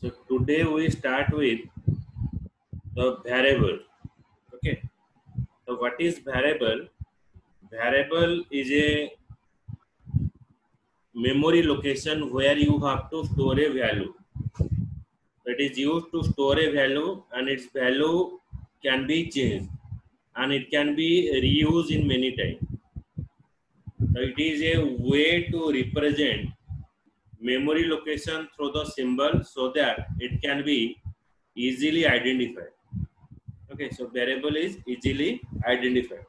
So today we start with the variable. Okay. So what is variable? Variable is a memory location where you have to store a value. It is used to store a value, and its value can be changed and it can be reused in many times. So it is a way to represent memory location through the symbol so that it can be easily identified. Okay, so variable is easily identified.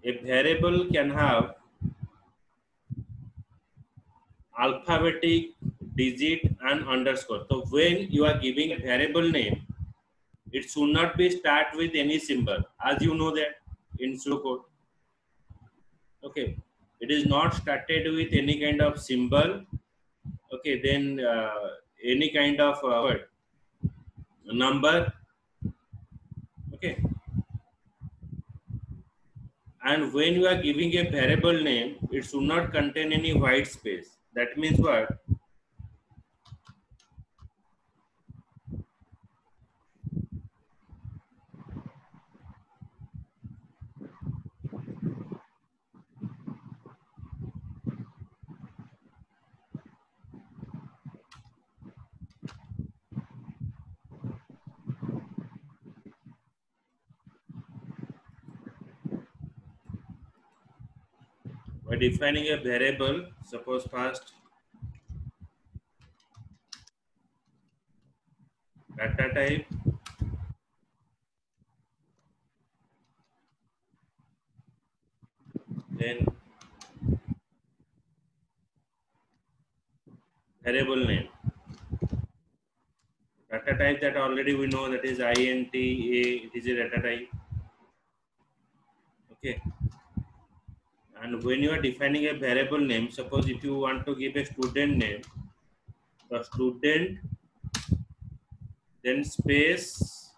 A variable can have alphabetic, digit and underscore. So when you are giving a variable name, it should not be start with any symbol, as you know that in pseudocode. Okay, it is not started with any kind of symbol. Okay, then any kind of word, number. Okay, and when you are giving a variable name, it should not contain any white space. That means what? By defining a variable, suppose first data type, then variable name. Data type, that already we know, that is int a, it is a data type. Okay, and when you are defining a variable name, suppose if you want to give a student name, the student, then space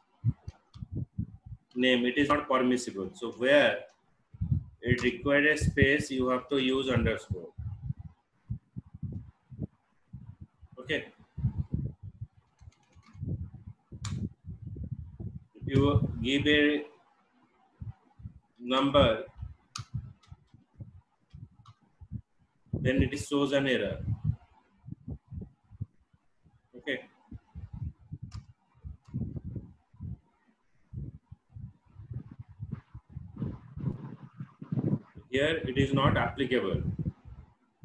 name, it is not permissible. So where it requires a space, you have to use underscore. Okay, if you give a number, then it shows an error. Okay, here it is not applicable.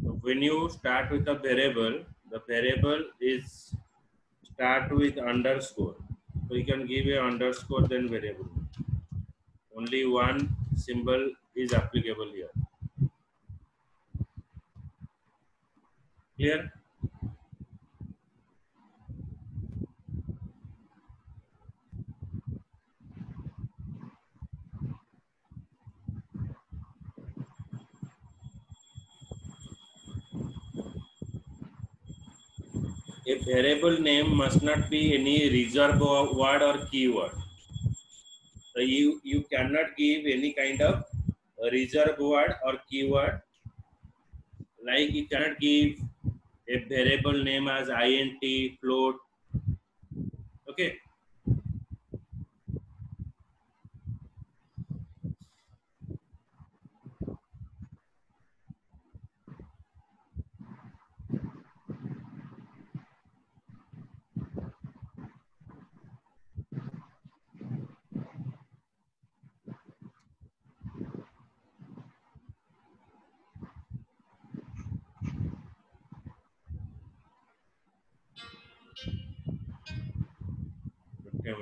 So when you start with a variable, the variable is start with underscore. So you can give a underscore, then variable. Only one symbol is applicable here. Clear? A variable name must not be any reserved word or keyword. So you cannot give any kind of reserved word or keyword. Like you cannot give a variable name as int, float. Okay. Okay.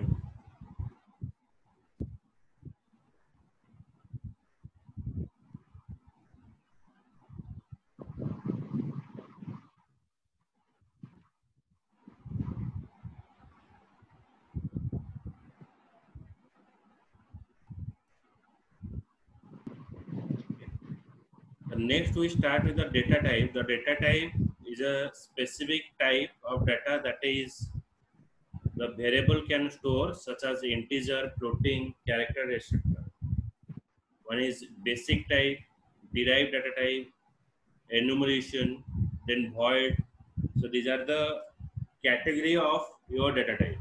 Next, we start with the data type. The data type is a specific type of data that is the variable can store, such as integer, floating, character, etc. One is basic type, derived data type, enumeration, then void. So these are the category of your data type: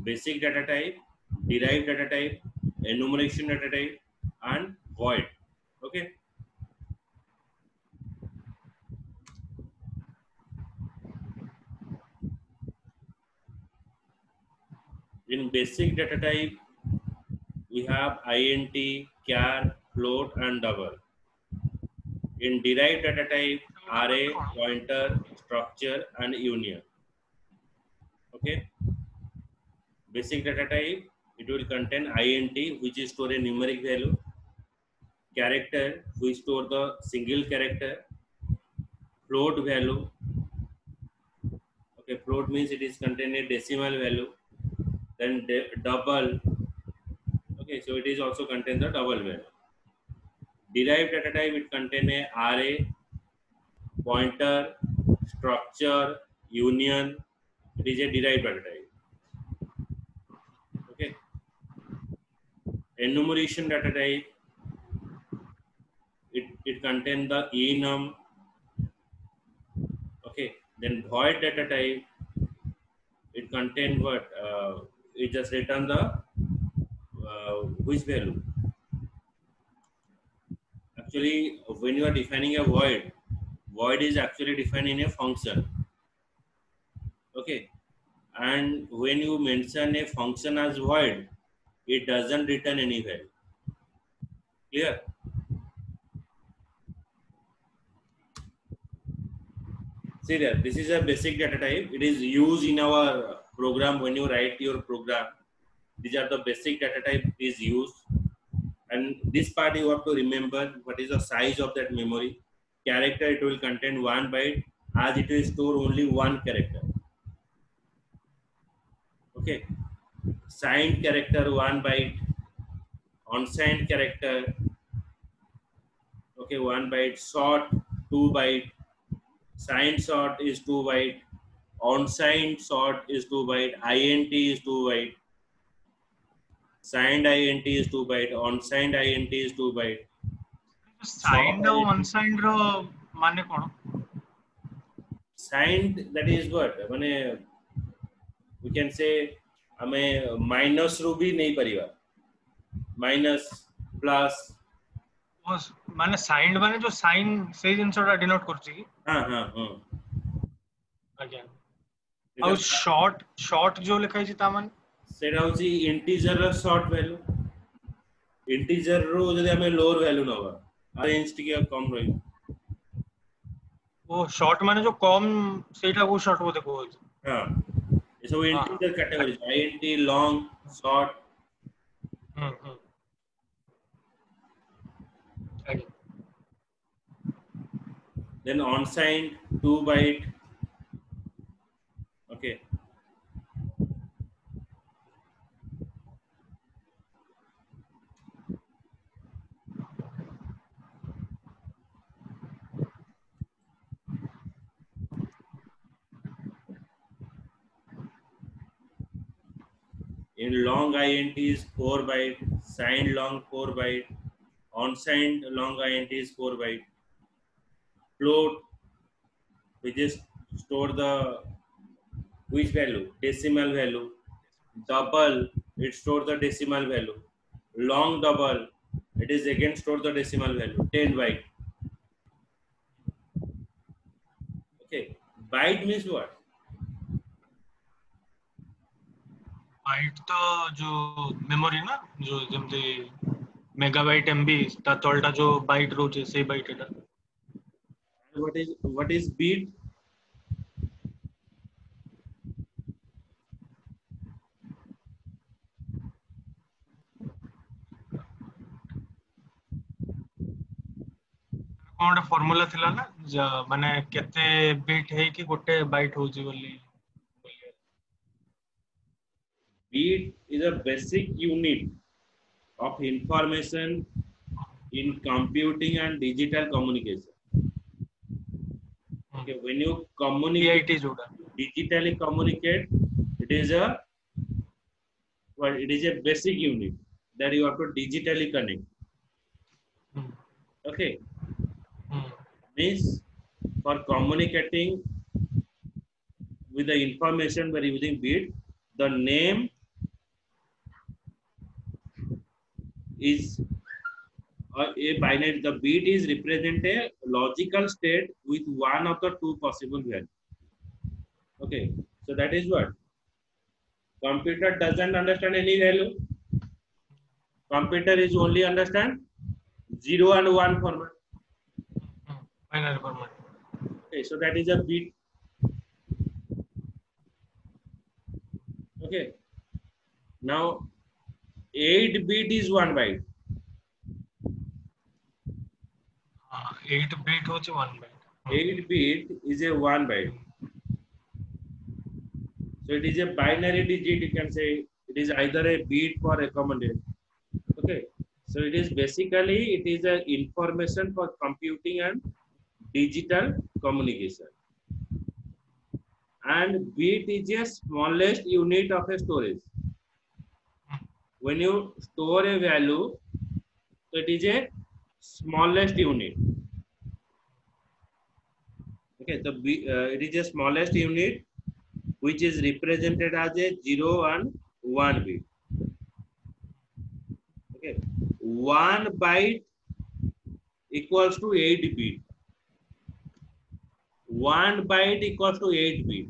basic data type, derived data type, enumeration data type, and void. Okay. In basic data type, we have int, char, float, and double. In derived data type, array, pointer, structure, and union. Okay. Basic data type, it will contain int, which is store a numeric value, character, which store the single character, float value. Okay, float means it is contain a decimal value. Then double. Okay, so it is also contain the double value. Derived data type, it contain a array, pointer, structure, union. It is a derived data type. Okay. Enumeration data type, it contain the enum. Okay. Then void data type, it contain what? It just return the which value. Actually, when you are defining a void, void is actually defined in a function. Okay. And when you mention a function as void, it doesn't return any value. Clear? See there, this is a basic data type. It is used in our program when you write your program. These are the basic data type is used. And this part you have to remember what is the size of that memory. Character, it will contain 1 byte as it will store only one character. Okay. Signed character 1 byte. Unsigned character, okay, 1 byte. Short 2 byte. Signed short is 2 byte. Unsigned short is 2 byte. INT is 2 byte. Signed INT is 2 byte. Unsigned INT is 2 byte. Signed or unsigned ro mane kono? Signed, that is what? Mane, we can say हमें minus रू भी नहीं परिवार. Minus, plus. माने signed माने जो sign से जिनसोटा denote करछि कि हां हां हां आज्ञा और शॉर्ट जो लिखा है ता माने सेटा होची इंटीजर रो शॉर्ट वैल्यू. इंटीजर रो जदि हमें लोअर वैल्यू नवा रेंज टिके कम रही. वो शॉर्ट माने जो कम सेटा वो शॉर्ट वो देखो. हां, ये सब integer category int, long, short. Then unsigned 2 byte. Okay. In long int is 4 byte, signed long 4 byte, unsigned long int is 4 byte. Float, we just store the which value? Decimal value. Double, it store the decimal value. Long double, it is again store the decimal value. 10 byte. Okay, byte means what? Byte तो जो memory ना जो जमते megabyte MB ता तोलटा जो bite रोचे से bite Etah. What is bit? Cone formula थिला ना माने केते बिट है कि गोटे बाइट होजी बोली. Bit is a basic unit of information in computing and digital communication. Okay, when you communicate, digitally communicate, it is a basic unit that you have to digitally connect. Okay, means for communicating with the information by using bit, the name is a binary. The bit is represent a logical state with one of the two possible values. Okay, so that is what computer doesn't understand any value. Computer is only understand 0 and 1 format. Binary format. Okay, so that is a bit. Okay, now 8 bit is 1 byte. 8 bit होचे 1 byte. 8 bit is a 1 byte. So it is a binary digit. You can say it is either a bit or a command. Okay, so it is basically it is a information for computing and digital communication. And bit is a smallest unit of a storage. When you store a value, so it is a smallest unit. Okay, it is a smallest unit which is represented as a 0 and 1 bit. Okay, 1 byte equals to 8 bit. 1 byte equals to 8 bit.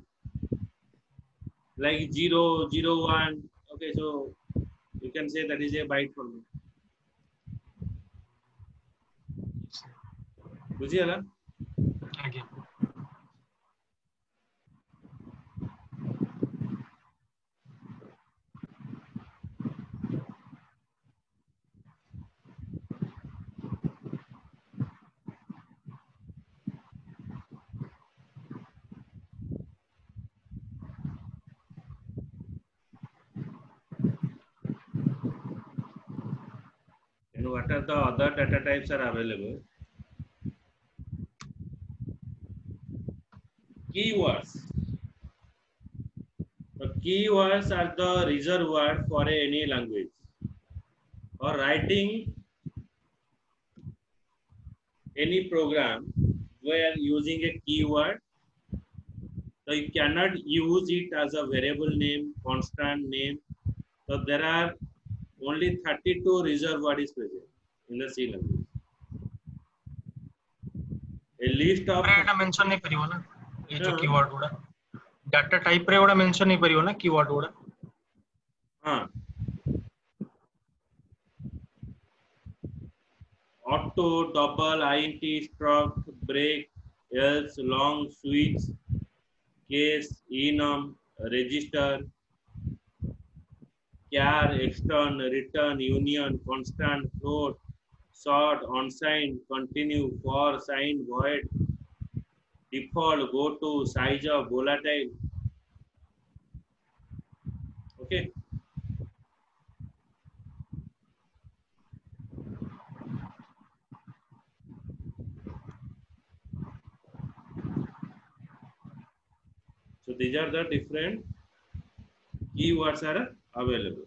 Like 0, 0, 1. Okay, so you can say that is a byte for me. बुझिए ना? Okay. And what are the other data types are available? Keywords. The keywords are the reserved word for any language. Or writing any program where using a keyword, so you cannot use it as a variable name, constant name. So there are only 32 reserved word is present in the C language. A list of Etah mention नहीं करियो ना ये जो keyword गुडा data type रे गुडा mention नहीं करियो ना keyword गुडा हाँ auto, double, int, struct, break, else, long, switch, case, enum, register, char, extern, return, union, constant, float, sort, unsigned, continue, for, sign, void, default, go to, size of, volatile. Okay. So these are the different keywords are available.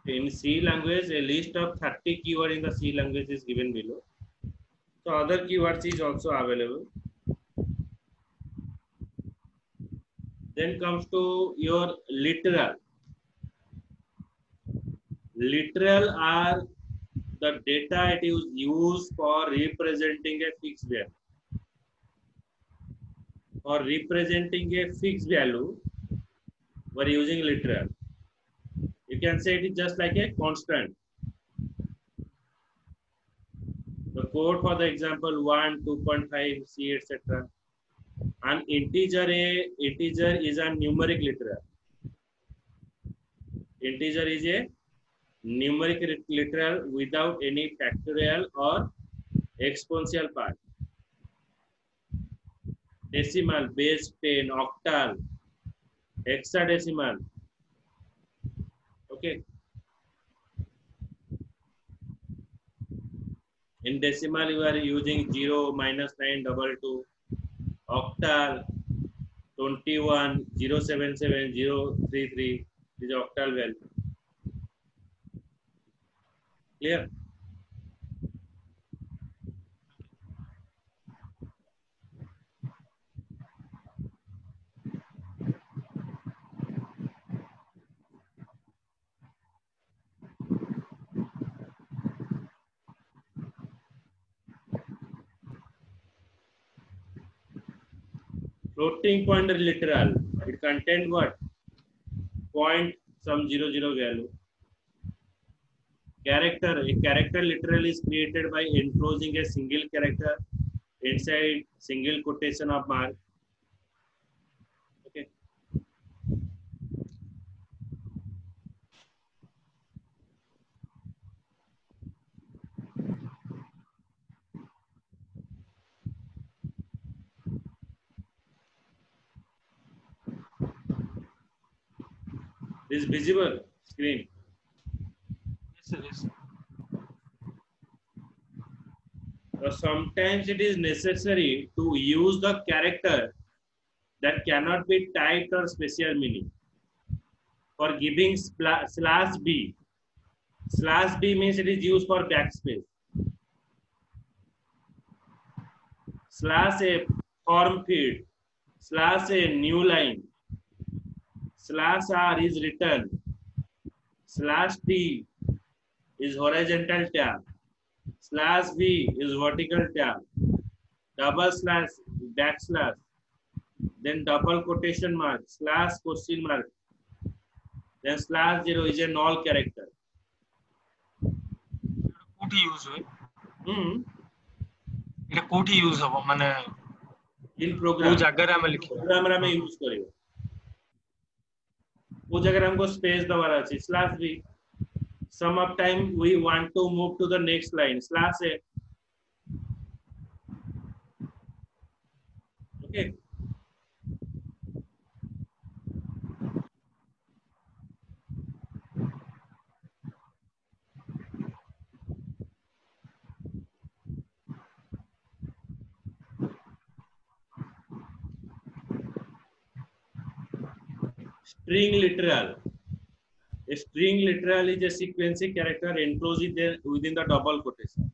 In C language, a list of 30 keywords in the C language is given below. So other keywords is also available. Then comes to your literal. Literal are the data it is used for representing a fixed value. Or representing a fixed value, we're using literal. You can say it is just like a constant. The code for the example 1, 2.5, C, etc. An integer is a numeric literal. Integer is a numeric literal without any factorial or exponential part. Decimal, base 10, octal, hexadecimal. Okay. In decimal, you are using 0, -922, octal 21, 077, 033. is octal value. Clear? Floating point literal. It contains what? Point some 00 value. Character. A character literal is created by enclosing a single character inside single quotation of mark. Okay. Is visible screen. Yes, sir. Yes. Sometimes it is necessary to use the character that cannot be typed or special meaning. For giving slash b. Slash b means it is used for backspace. Slash a form feed. Slash a new line. Slash r is written. Slash t is horizontal tab. Slash v is vertical tab. Double slash backslash. Then double quotation mark. Slash question mark. Then slash 0 is a null character. कोठी use होय Hmm. एटा कोठी use हबो माने In program. वो जगह रे हम लिखी प्रोग्राम रे हमें यूज करियो. वो जगह हमको स्पेस दबाना चाहिए. Slash v. Some of time we want to move to the next line. Slash a. Okay. String literal. A string literal is a sequential character enclosed within the double quotation.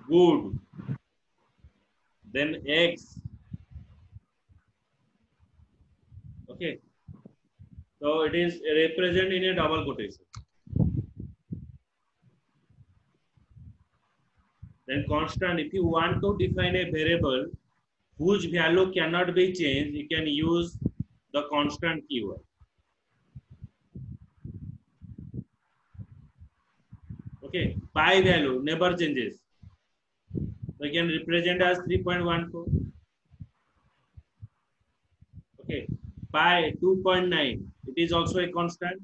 Good. Then X. Okay. So it is represented in a double quotation. Then constant, if you want to define a variable whose value cannot be changed, you can use the constant keyword. Okay, pi value never changes. So you can represent as 3.14. Okay, pi 2.9. It is also a constant.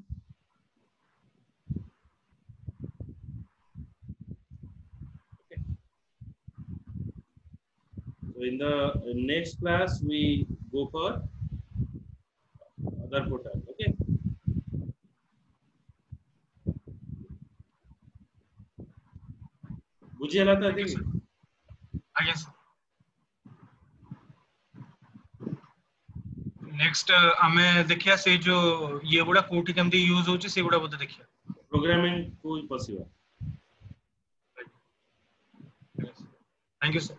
Okay. So in the next class we go for other portal. Okay. बुझिएला तो ठीक है. आगे sir next हमें देखिया से जो ये गुडा कोठी केमती यूज होची से गुडा बोलते देखिया Programming tool possible. Thank you sir